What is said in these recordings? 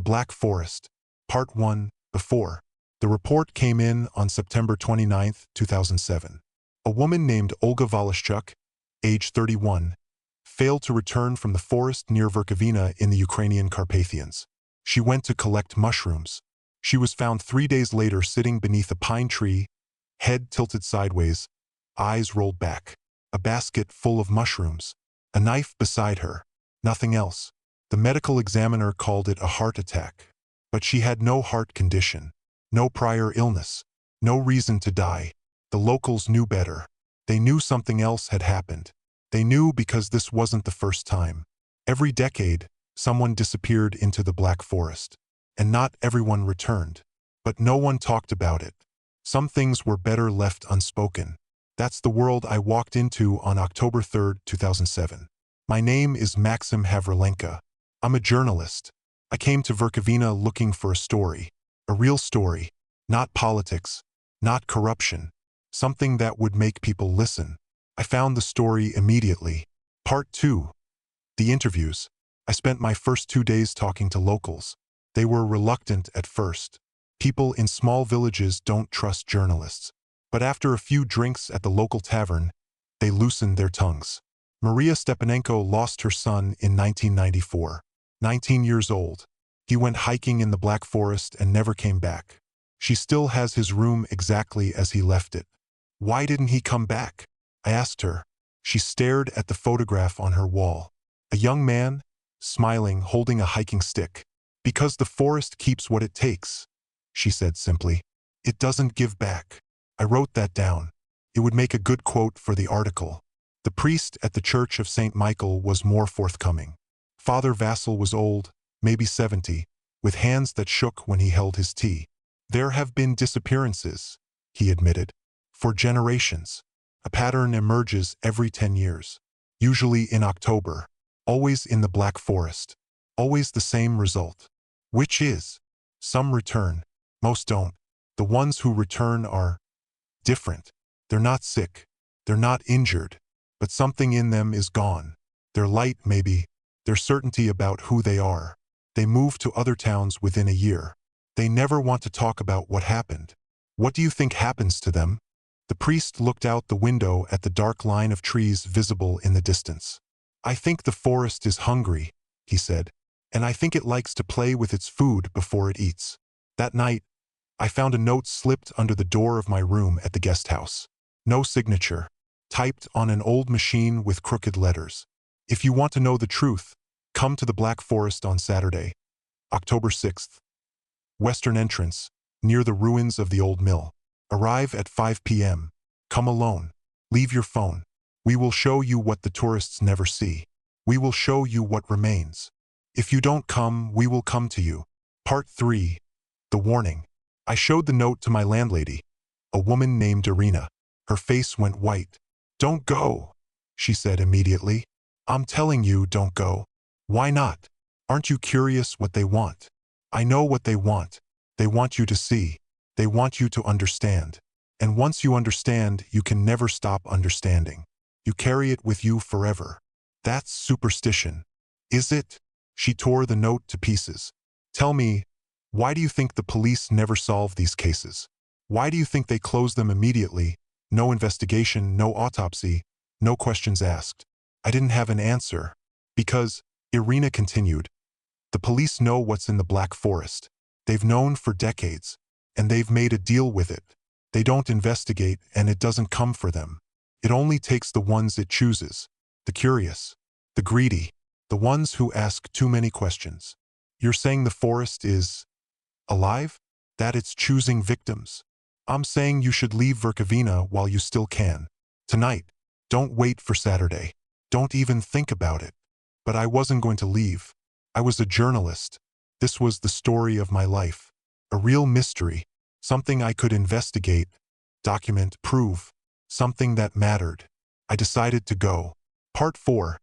Black Forest, Part 1, Before. The report came in on September 29, 2007. A woman named Olga Voloshyuk, age 31, failed to return from the forest near Verkhovyna in the Ukrainian Carpathians. She went to collect mushrooms. She was found 3 days later sitting beneath a pine tree, head tilted sideways, eyes rolled back. A basket full of mushrooms. A knife beside her. Nothing else. The medical examiner called it a heart attack. But she had no heart condition. No prior illness. No reason to die. The locals knew better. They knew something else had happened. They knew because this wasn't the first time. Every decade, someone disappeared into the Black Forest. And not everyone returned. But no one talked about it. Some things were better left unspoken. That's the world I walked into on October 3, 2007. My name is Maxim Havrilenka. I'm a journalist. I came to Verkhovyna looking for a story. A real story. Not politics. Not corruption. Something that would make people listen. I found the story immediately. Part 2. The interviews. I spent my first 2 days talking to locals. They were reluctant at first. People in small villages don't trust journalists. But after a few drinks at the local tavern, they loosened their tongues. Maria Stepanenko lost her son in 1994. 19 years old. He went hiking in the Black Forest and never came back. She still has his room exactly as he left it. Why didn't he come back? I asked her. She stared at the photograph on her wall. A young man, smiling, holding a hiking stick. Because the forest keeps what it takes, she said simply. It doesn't give back. I wrote that down. It would make a good quote for the article. The priest at the Church of St. Michael was more forthcoming. Father Vasil was old, maybe 70, with hands that shook when he held his tea. There have been disappearances, he admitted, for generations. A pattern emerges every 10 years, usually in October, always in the Black Forest, always the same result. Which is, some return, most don't. The ones who return are different. They're not sick. They're not injured. But something in them is gone. Their light, maybe. Their certainty about who they are. They move to other towns within a year. They never want to talk about what happened. What do you think happens to them? The priest looked out the window at the dark line of trees visible in the distance. I think the forest is hungry, he said. And I think it likes to play with its food before it eats. That night, I found a note slipped under the door of my room at the guest house. No signature, typed on an old machine with crooked letters. If you want to know the truth, come to the Black Forest on Saturday, October 6th. Western entrance, near the ruins of the old mill. Arrive at 5 p.m. Come alone. Leave your phone. We will show you what the tourists never see. We will show you what remains. If you don't come, we will come to you. Part 3. The warning. I showed the note to my landlady, a woman named Irina. Her face went white. Don't go, she said immediately. I'm telling you, don't go. Why not? Aren't you curious what they want? I know what they want. They want you to see. They want you to understand. And once you understand, you can never stop understanding. You carry it with you forever. That's superstition. Is it? She tore the note to pieces. Tell me, why do you think the police never solve these cases? Why do you think they close them immediately? No investigation, no autopsy, no questions asked. I didn't have an answer. Because, Irina continued, the police know what's in the Black Forest. They've known for decades. And they've made a deal with it. They don't investigate and it doesn't come for them. It only takes the ones it chooses. The curious. The greedy. The ones who ask too many questions. You're saying the forest is alive? That it's choosing victims? I'm saying you should leave Verkhovyna while you still can. Tonight. Don't wait for Saturday. Don't even think about it. But I wasn't going to leave. I was a journalist. This was the story of my life. A real mystery. Something I could investigate, document, prove. Something that mattered. I decided to go. Part 4.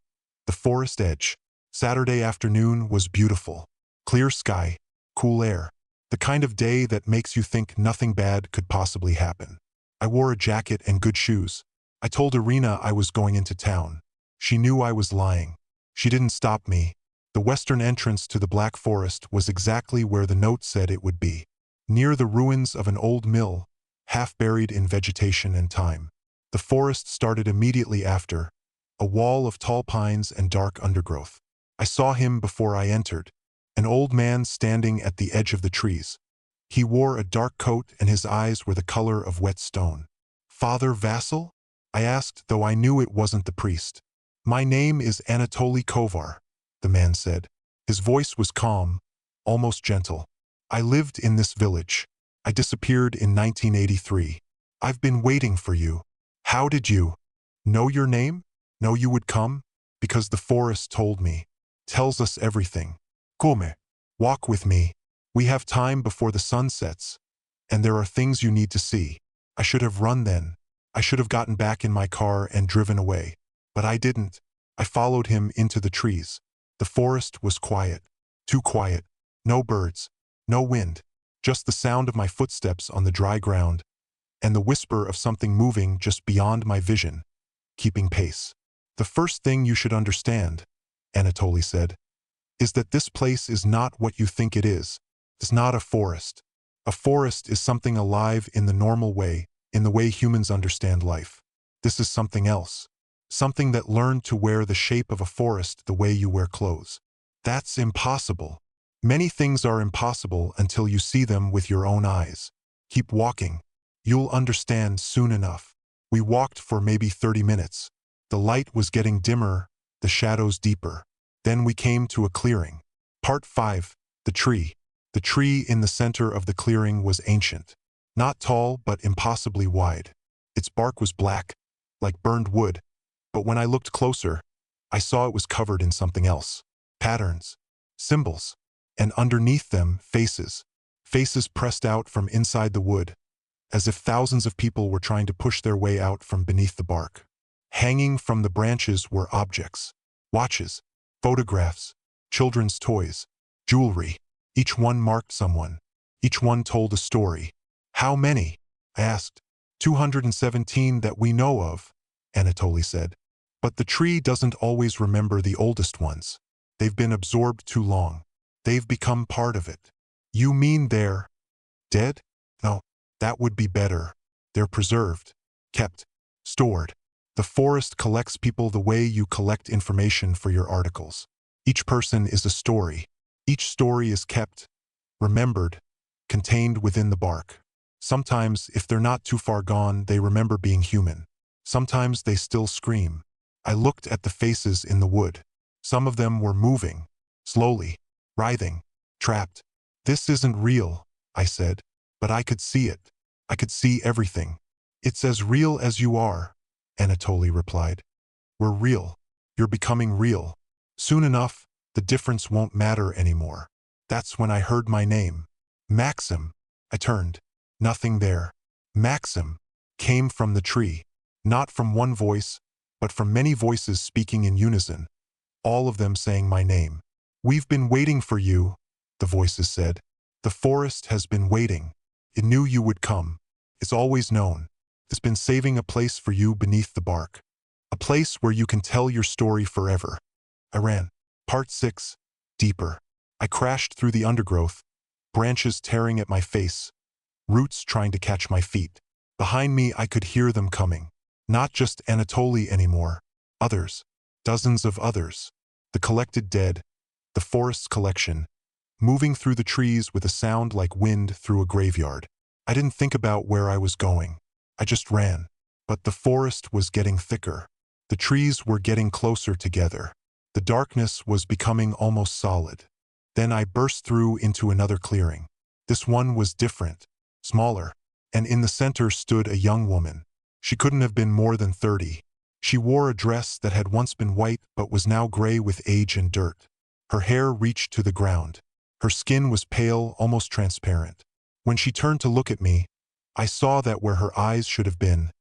The forest edge. Saturday afternoon was beautiful. Clear sky, cool air. The kind of day that makes you think nothing bad could possibly happen. I wore a jacket and good shoes. I told Irina I was going into town. She knew I was lying. She didn't stop me. The western entrance to the Black Forest was exactly where the note said it would be, near the ruins of an old mill, half buried in vegetation and time. The forest started immediately after, a wall of tall pines and dark undergrowth. I saw him before I entered, an old man standing at the edge of the trees. He wore a dark coat and his eyes were the color of wet stone. "Father Vasil?" I asked, though I knew it wasn't the priest. "My name is Anatoly Kovar," the man said. His voice was calm, almost gentle. "I lived in this village. I disappeared in 1983. I've been waiting for you. How did you know your name? Know you would come? Because the forest told me. Tells us everything. Come, walk with me. We have time before the sun sets. And there are things you need to see. I should have run then. I should have gotten back in my car and driven away. But I didn't. I followed him into the trees. The forest was quiet. Too quiet. No birds. No wind. Just the sound of my footsteps on the dry ground, and the whisper of something moving just beyond my vision, keeping pace. "The first thing you should understand," Anatoly said, "is that this place is not what you think it is. It's not a forest. A forest is something alive in the normal way, in the way humans understand life. This is something else. Something that learned to wear the shape of a forest the way you wear clothes. That's impossible. Many things are impossible until you see them with your own eyes. Keep walking. You'll understand soon enough." We walked for maybe 30 minutes. The light was getting dimmer, the shadows deeper. Then we came to a clearing. Part 5. The tree. The tree in the center of the clearing was ancient. Not tall, but impossibly wide. Its bark was black, like burned wood. But when I looked closer, I saw it was covered in something else. Patterns. Symbols. And underneath them, faces. Faces pressed out from inside the wood, as if thousands of people were trying to push their way out from beneath the bark. Hanging from the branches were objects. Watches. Photographs. Children's toys. Jewelry. Each one marked someone. Each one told a story. "How many?" I asked. 217 that we know of," Anatoly said. "But the tree doesn't always remember the oldest ones. They've been absorbed too long. They've become part of it." "You mean they're dead?" "No, that would be better. They're preserved, kept, stored. The forest collects people the way you collect information for your articles. Each person is a story. Each story is kept, remembered, contained within the bark. Sometimes, if they're not too far gone, they remember being human. Sometimes they still scream." I looked at the faces in the wood. Some of them were moving, slowly, writhing, trapped. "This isn't real," I said, "but I could see it. I could see everything." "It's as real as you are," Anatoly replied. "We're real. You're becoming real. Soon enough, the difference won't matter anymore." That's when I heard my name. "Maxim." I turned. Nothing there. "Maxim" came from the tree. Not from one voice, but from many voices speaking in unison, all of them saying my name. "We've been waiting for you," the voices said. "The forest has been waiting. It knew you would come. It's always known. It's been saving a place for you beneath the bark. A place where you can tell your story forever." I ran. Part 6. Deeper. I crashed through the undergrowth, branches tearing at my face, roots trying to catch my feet. Behind me, I could hear them coming. Not just Anatoly anymore. Others. Dozens of others. The collected dead. The forest's collection. Moving through the trees with a sound like wind through a graveyard. I didn't think about where I was going. I just ran. But the forest was getting thicker. The trees were getting closer together. The darkness was becoming almost solid. Then I burst through into another clearing. This one was different, smaller, and in the center stood a young woman. She couldn't have been more than 30. She wore a dress that had once been white but was now gray with age and dirt. Her hair reached to the ground. Her skin was pale, almost transparent. When she turned to look at me, I saw that where her eyes should have been,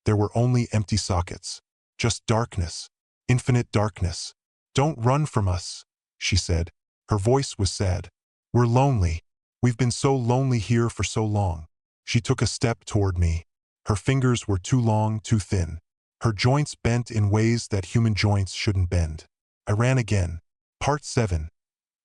there were only empty sockets. Just darkness. Infinite darkness. "Don't run from us," she said. Her voice was sad. "We're lonely. We've been so lonely here for so long." She took a step toward me. Her fingers were too long, too thin. Her joints bent in ways that human joints shouldn't bend. I ran again. Part 7.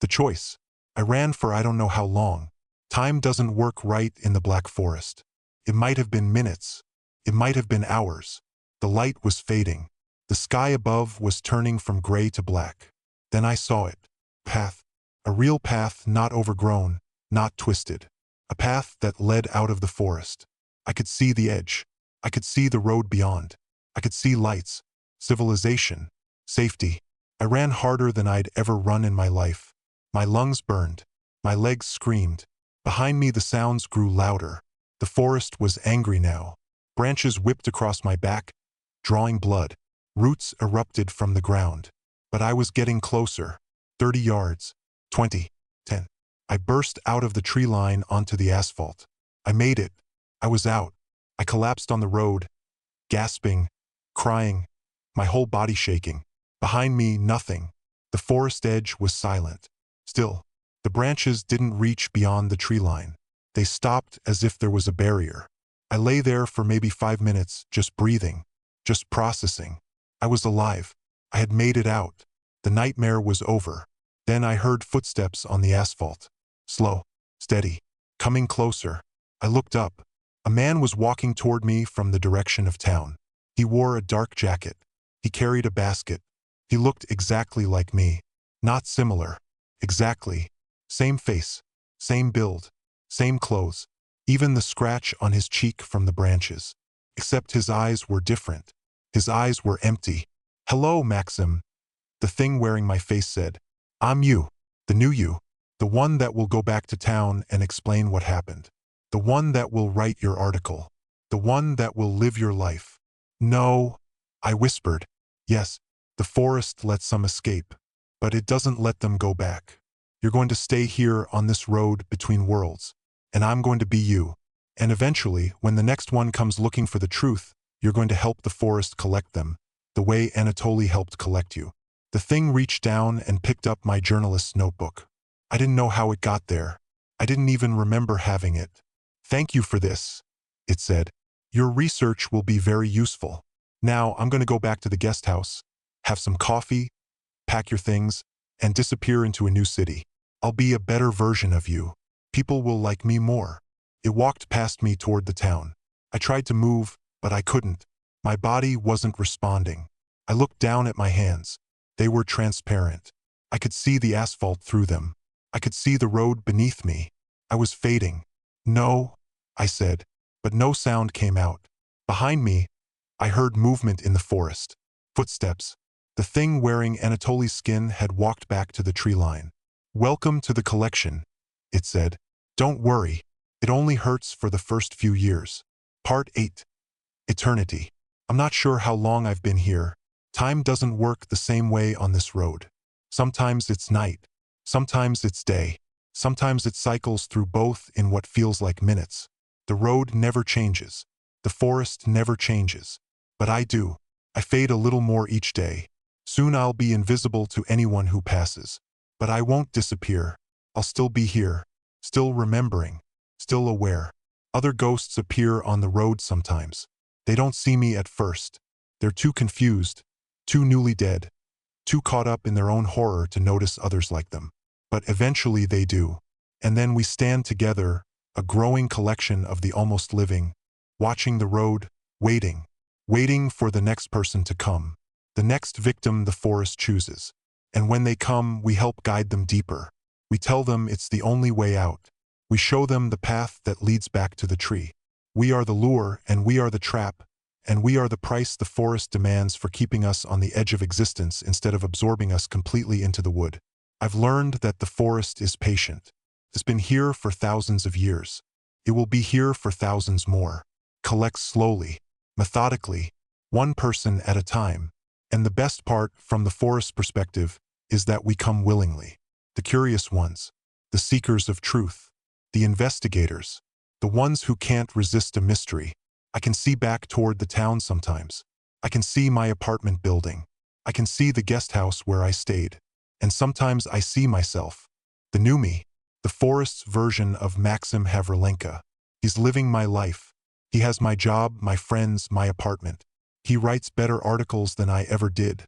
The choice. I ran for I don't know how long. Time doesn't work right in the Black Forest. It might have been minutes. It might have been hours. The light was fading. The sky above was turning from gray to black. Then I saw it. Path. A real path, not overgrown, not twisted. A path that led out of the forest. I could see the edge. I could see the road beyond. I could see lights, civilization, safety. I ran harder than I'd ever run in my life. My lungs burned. My legs screamed. Behind me the sounds grew louder. The forest was angry now. Branches whipped across my back, drawing blood. Roots erupted from the ground. But I was getting closer. 30 yards. 20. 10. I burst out of the tree line onto the asphalt. I made it. I was out. I collapsed on the road, gasping, crying, my whole body shaking. Behind me, nothing. The forest edge was silent. Still, the branches didn't reach beyond the tree line. They stopped as if there was a barrier. I lay there for maybe 5 minutes, just breathing, just processing. I was alive. I had made it out. The nightmare was over. Then I heard footsteps on the asphalt. Slow, steady, coming closer. I looked up. A man was walking toward me from the direction of town. He wore a dark jacket. He carried a basket. He looked exactly like me. Not similar. Exactly. Same face. Same build. Same clothes. Even the scratch on his cheek from the branches. Except his eyes were different. His eyes were empty. "Hello, Maxim," the thing wearing my face said. "I'm you. The new you. The one that will go back to town and explain what happened. The one that will write your article. The one that will live your life." "No," I whispered. "Yes, the forest lets some escape, but it doesn't let them go back. You're going to stay here on this road between worlds, and I'm going to be you. And eventually, when the next one comes looking for the truth, you're going to help the forest collect them, the way Anatoly helped collect you." The thing reached down and picked up my journalist's notebook. I didn't know how it got there. I didn't even remember having it. "Thank you for this," it said. "Your research will be very useful. Now I'm going to go back to the guest house, have some coffee, pack your things, and disappear into a new city. I'll be a better version of you. People will like me more." It walked past me toward the town. I tried to move, but I couldn't. My body wasn't responding. I looked down at my hands. They were transparent. I could see the asphalt through them. I could see the road beneath me. I was fading. "No," I said, but no sound came out. Behind me, I heard movement in the forest. Footsteps. The thing wearing Anatoly's skin had walked back to the tree line. "Welcome to the collection," it said. "Don't worry. It only hurts for the first few years." Part 8. Eternity. I'm not sure how long I've been here. Time doesn't work the same way on this road. Sometimes it's night. Sometimes it's day. Sometimes it cycles through both in what feels like minutes. The road never changes. The forest never changes. But I do. I fade a little more each day. Soon I'll be invisible to anyone who passes. But I won't disappear. I'll still be here. Still remembering. Still aware. Other ghosts appear on the road sometimes. They don't see me at first. They're too confused. Too newly dead. Too caught up in their own horror to notice others like them. But eventually they do. And then we stand together, a growing collection of the almost living, watching the road, waiting. Waiting for the next person to come. The next victim the forest chooses. And when they come, we help guide them deeper. We tell them it's the only way out. We show them the path that leads back to the tree. We are the lure, and we are the trap, and we are the price the forest demands for keeping us on the edge of existence instead of absorbing us completely into the wood. I've learned that the forest is patient. It's been here for thousands of years. It will be here for thousands more. Collects slowly, methodically, one person at a time. And the best part, from the forest's perspective, is that we come willingly. The curious ones, the seekers of truth, the investigators, the ones who can't resist a mystery. I can see back toward the town sometimes. I can see my apartment building. I can see the guest house where I stayed. And sometimes I see myself, the new me, the forest's version of Maxim Havrilenka. He's living my life. He has my job, my friends, my apartment. He writes better articles than I ever did.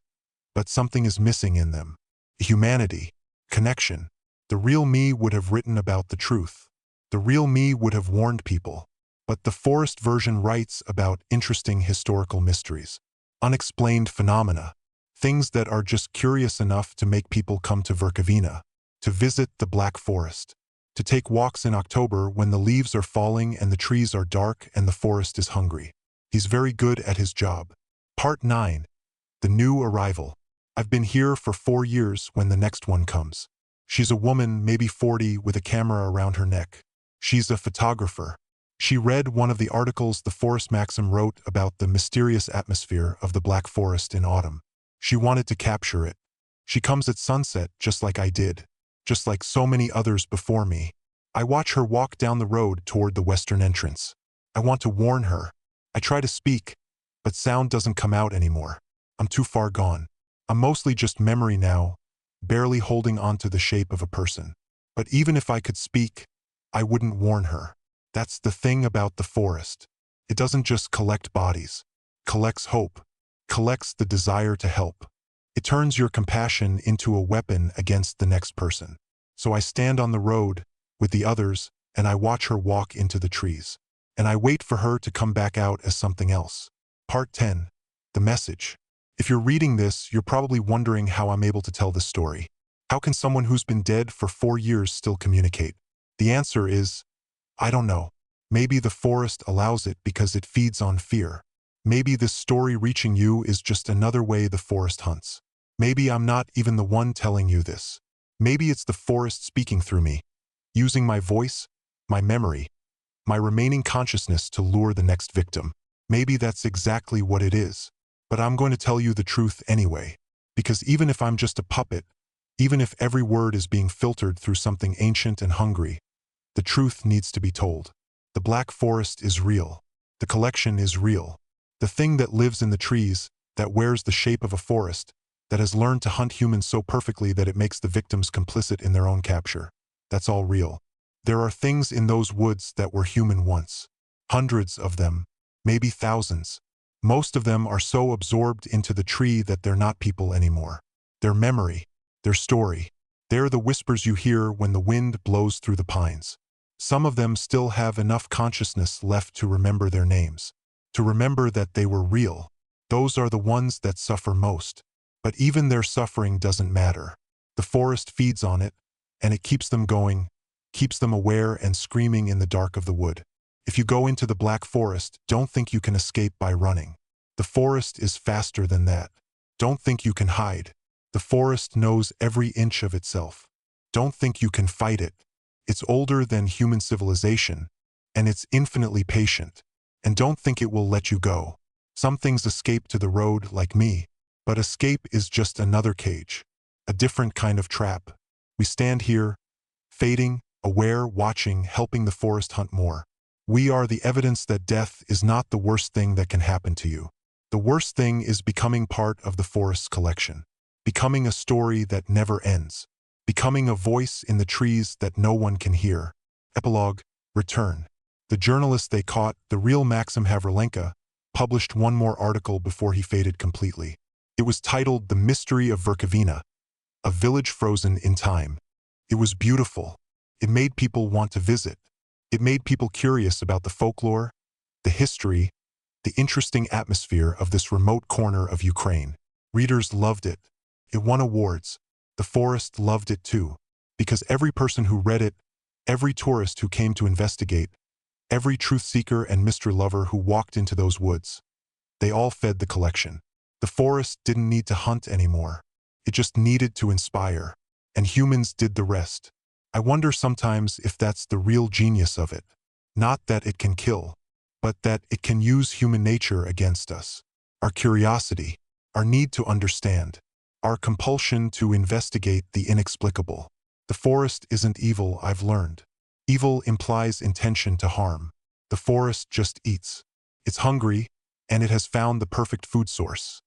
But something is missing in them. humanity, connection. The real me would have written about the truth. The real me would have warned people. But the forest version writes about interesting historical mysteries, unexplained phenomena, things that are just curious enough to make people come to Verkhovyna, to visit the Black Forest, to take walks in October when the leaves are falling and the trees are dark and the forest is hungry. He's very good at his job. Part 9. The New Arrival. I've been here for 4 years when the next one comes. She's a woman, maybe 40, with a camera around her neck. She's a photographer. She read one of the articles the Forest Maxim wrote about the mysterious atmosphere of the Black Forest in autumn. She wanted to capture it. She comes at sunset just like I did, just like so many others before me. I watch her walk down the road toward the western entrance. I want to warn her. I try to speak, but sound doesn't come out anymore. I'm too far gone. I'm mostly just memory now, barely holding on to the shape of a person. But even if I could speak, I wouldn't warn her. That's the thing about the forest. It doesn't just collect bodies. Collects hope. Collects the desire to help. It turns your compassion into a weapon against the next person. So I stand on the road with the others and I watch her walk into the trees. And I wait for her to come back out as something else. Part 10. The Message. If you're reading this, you're probably wondering how I'm able to tell this story. How can someone who's been dead for 4 years still communicate? The answer is, I don't know. Maybe the forest allows it because it feeds on fear. Maybe this story reaching you is just another way the forest hunts. Maybe I'm not even the one telling you this. Maybe it's the forest speaking through me, using my voice, my memory, my remaining consciousness to lure the next victim. Maybe that's exactly what it is. But I'm going to tell you the truth anyway, because even if I'm just a puppet, even if every word is being filtered through something ancient and hungry, the truth needs to be told. The Black Forest is real. The collection is real. The thing that lives in the trees, that wears the shape of a forest, that has learned to hunt humans so perfectly that it makes the victims complicit in their own capture. That's all real. There are things in those woods that were human once. Hundreds of them, maybe thousands. Most of them are so absorbed into the tree that they're not people anymore. Their memory, their story, they're the whispers you hear when the wind blows through the pines. Some of them still have enough consciousness left to remember their names, to remember that they were real. Those are the ones that suffer most. But even their suffering doesn't matter. The forest feeds on it, and it keeps them going, keeps them aware and screaming in the dark of the wood. If you go into the Black Forest, don't think you can escape by running. The forest is faster than that. Don't think you can hide. The forest knows every inch of itself. Don't think you can fight it. It's older than human civilization, and it's infinitely patient. And don't think it will let you go. Some things escape to the road like me, but escape is just another cage, a different kind of trap. We stand here, fading, aware, watching, helping the forest hunt more. We are the evidence that death is not the worst thing that can happen to you. The worst thing is becoming part of the forest's collection, becoming a story that never ends, becoming a voice in the trees that no one can hear. Epilogue, Return. The journalist they caught, the real Maxim Havrilenka, published one more article before he faded completely. It was titled The Mystery of Verkhovyna, a village frozen in time. It was beautiful. It made people want to visit. It made people curious about the folklore, the history, the interesting atmosphere of this remote corner of Ukraine. Readers loved it. It won awards. The forest loved it too, because every person who read it, every tourist who came to investigate, every truth seeker and mystery lover who walked into those woods, they all fed the collection. The forest didn't need to hunt anymore. It just needed to inspire, and humans did the rest. I wonder sometimes if that's the real genius of it. Not that it can kill, but that it can use human nature against us. Our curiosity, our need to understand, our compulsion to investigate the inexplicable. The forest isn't evil, I've learned. Evil implies intention to harm. The forest just eats. It's hungry, and it has found the perfect food source.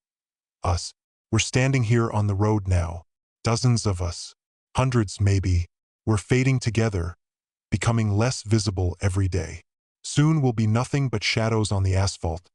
Us. We're standing here on the road now. Dozens of us. Hundreds maybe. We're fading together, becoming less visible every day. Soon we'll be nothing but shadows on the asphalt,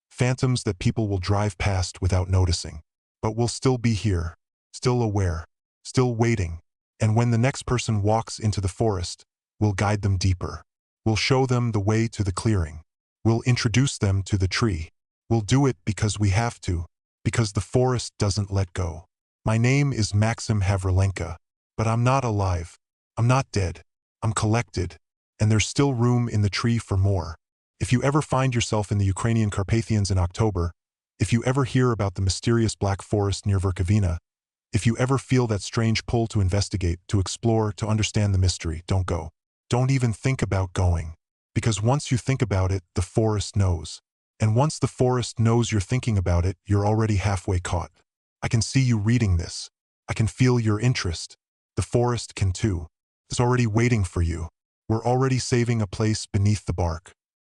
phantoms that people will drive past without noticing. But we'll still be here, still aware. still waiting. And when the next person walks into the forest, we'll guide them deeper. We'll show them the way to the clearing. We'll introduce them to the tree. We'll do it because we have to, because the forest doesn't let go. My name is Maxim Havrilenka, but I'm not alive. I'm not dead. I'm collected, and there's still room in the tree for more. If you ever find yourself in the Ukrainian Carpathians in October, if you ever hear about the mysterious black forest near Verkhovyna, if you ever feel that strange pull to investigate, to explore, to understand the mystery, don't go. Don't even think about going. Because once you think about it, the forest knows. And once the forest knows you're thinking about it, you're already halfway caught. I can see you reading this. I can feel your interest. The forest can too. It's already waiting for you. We're already saving a place beneath the bark.